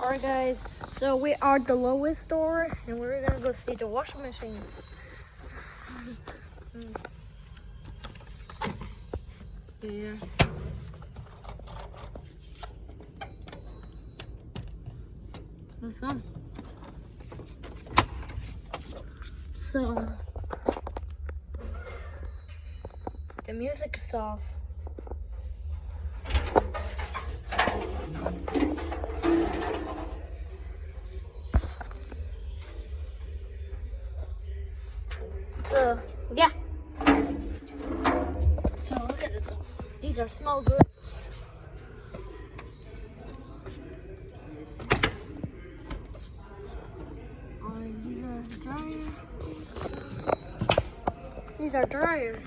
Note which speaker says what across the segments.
Speaker 1: Alright guys, so we are at the lowest store and we're gonna go see the washing machines. Yeah. What's up? So the music is off. So yeah. So look at this. These are small goods. These are dryers. These are dryers.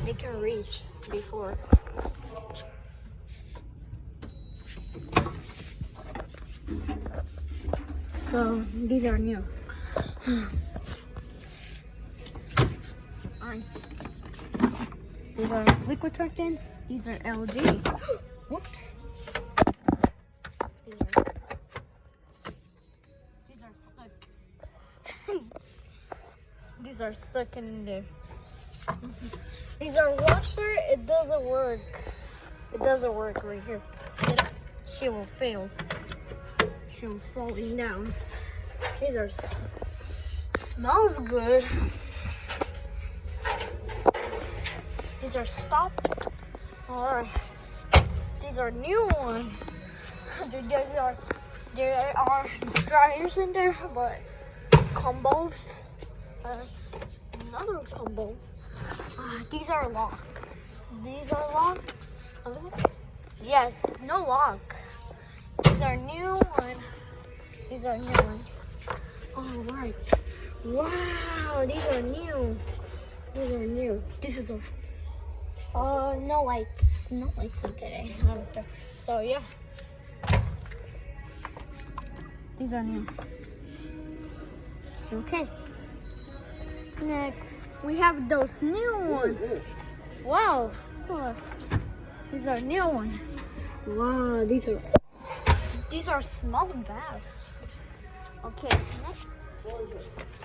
Speaker 1: They can reach before. So these are new. Alright. These are Liquid-Turkton. These are LG. Whoops. These are stuck. These are stuck in there. These are washer. It doesn't work. It doesn't work right here. She will fail. She will falling down. These are smells good. These are stopped. Alright. These are new ones. There are dryers in there, but combos. Another combos. These are locked. These are locked. What is it? Yes, no lock. These are new one. These are new one. Alright. Wow, these are new. These are new. This is a no lights in today. So yeah, these are new. Okay. Next, we have those new ones. Wow, look. These are new ones. Wow, these are smells bad. Okay, next,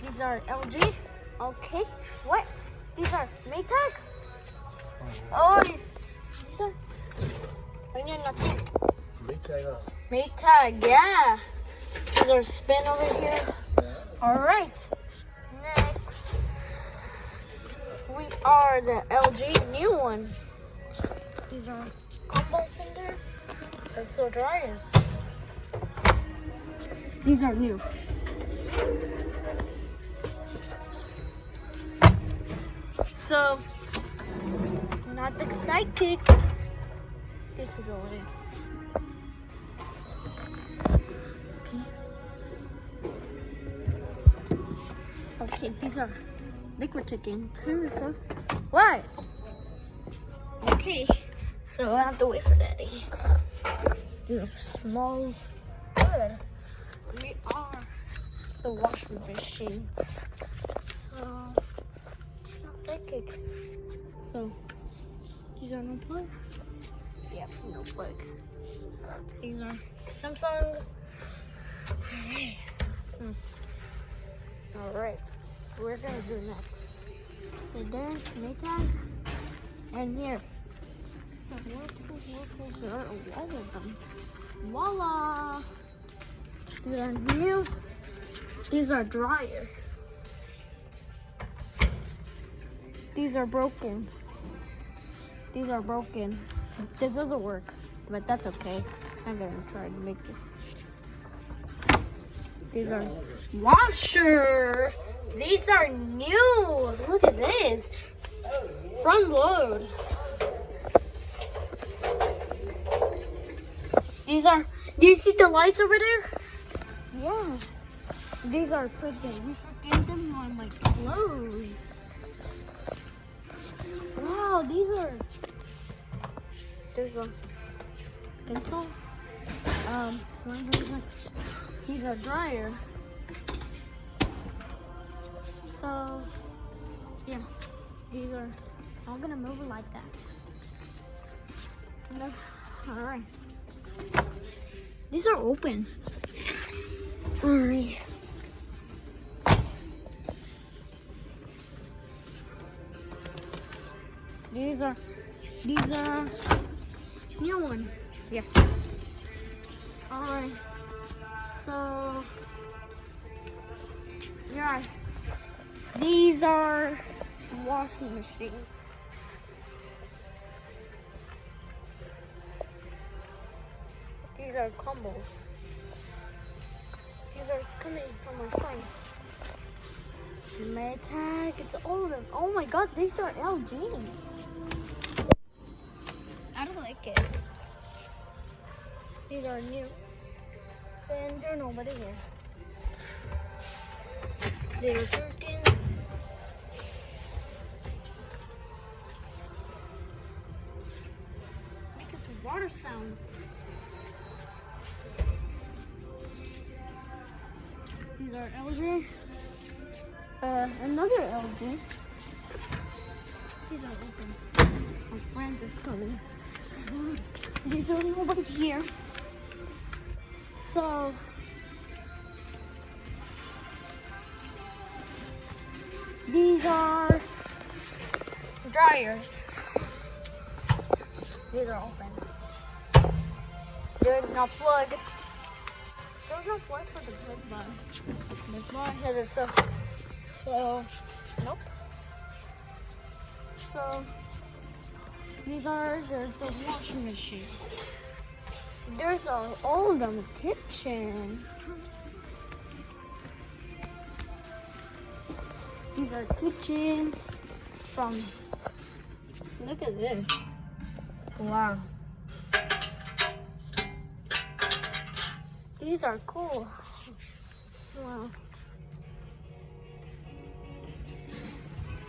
Speaker 1: these are LG. Okay, what? These are Maytag. Oh, these are. Nothing. Maytag, yeah. These are spin over here. All right. Next, we are the LG new one. These are combos in there. Also dryers. These are new. So, not the sidekick. This is all in. Okay, these are Liquid-Turkton. Turn this off. Why? Okay, so I have to wait for Daddy. These are smalls. Good. We are the washing machines. So, not sidekick. So, these are no plug. Yep, no plug. These are Samsung. Alright. Alright. We're gonna do next. Right there, Maytag. And here. So workplace, there are all of them. Voila! These are new. These are dryer. These are broken. These are broken. This doesn't work, but that's okay. I'm gonna try to make it. These are washer. These are new. Look at this. Front load. These are, do you see the lights over there? Yeah. These are pretty. We forget them on my clothes. Wow, these are, there's a pencil. These are dryer. So, yeah, these are, I'm gonna move it like that. No, all right. These are open. Alright. These are new one. Yeah. Alright. So yeah. These are washing machines. These are combos. These are coming from my friends. Maytag, it's all of them. Oh my god, these are LG. I don't like it. These are new. And there's nobody here. They're jerking. Making some water sounds. These are LG. Another LG. These are open. My friend is coming. These are nobody here. So these are dryers. These are open. There's no plug. There's no plug for the plug button. There's more header, so nope. So these are the washing machine. There's all of them kitchen. These are kitchen from. Look at this. Wow. These are cool. Wow.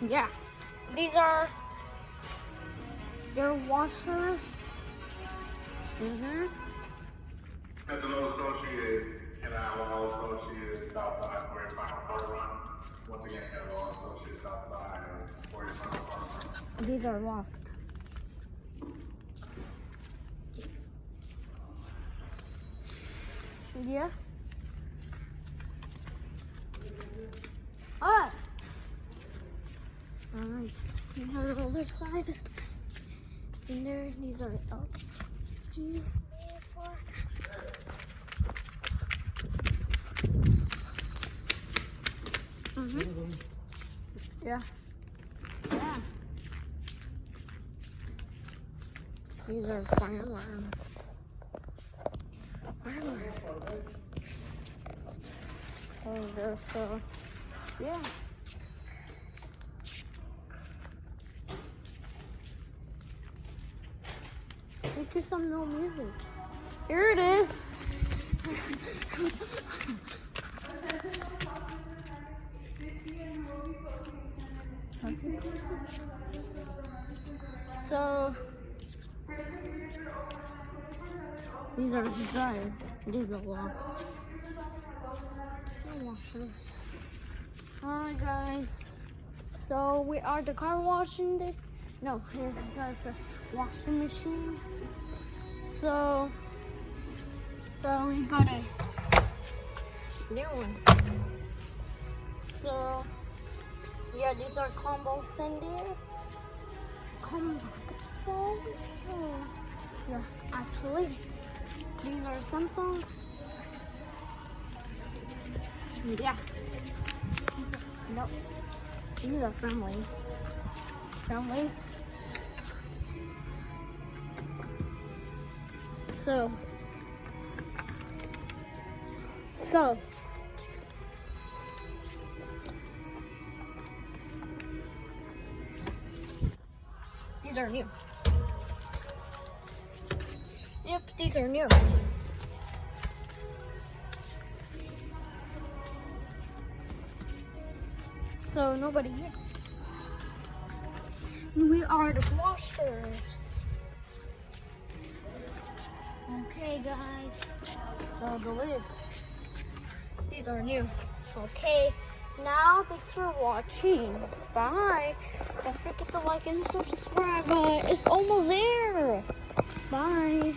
Speaker 1: Yeah. These are their washers.
Speaker 2: Hello, associate, and our associate stop by for your final car run. Once again, hello, associate stop by for your final car run.
Speaker 1: These are locked. Yeah. Ah. All right. These are the other side. In there, these are LG. Yeah. Yeah. These are fire alarm. Oh, they're so. Yeah. Make you some no music. Here it is. So these are the dryer. These are locked. No washers. Alright guys. So we are the car washing day. No, here that's a washing machine. So we got a new one. So yeah, these are combos in there. Combos. So yeah, actually these are Samsung. Yeah. These are Friendlies. So these are new. Yep, these are new. So nobody here. We are the washers. Okay guys, so the lids, these are new. Okay, now thanks for watching. Bye. Don't forget to like and subscribe. It's almost there. Bye.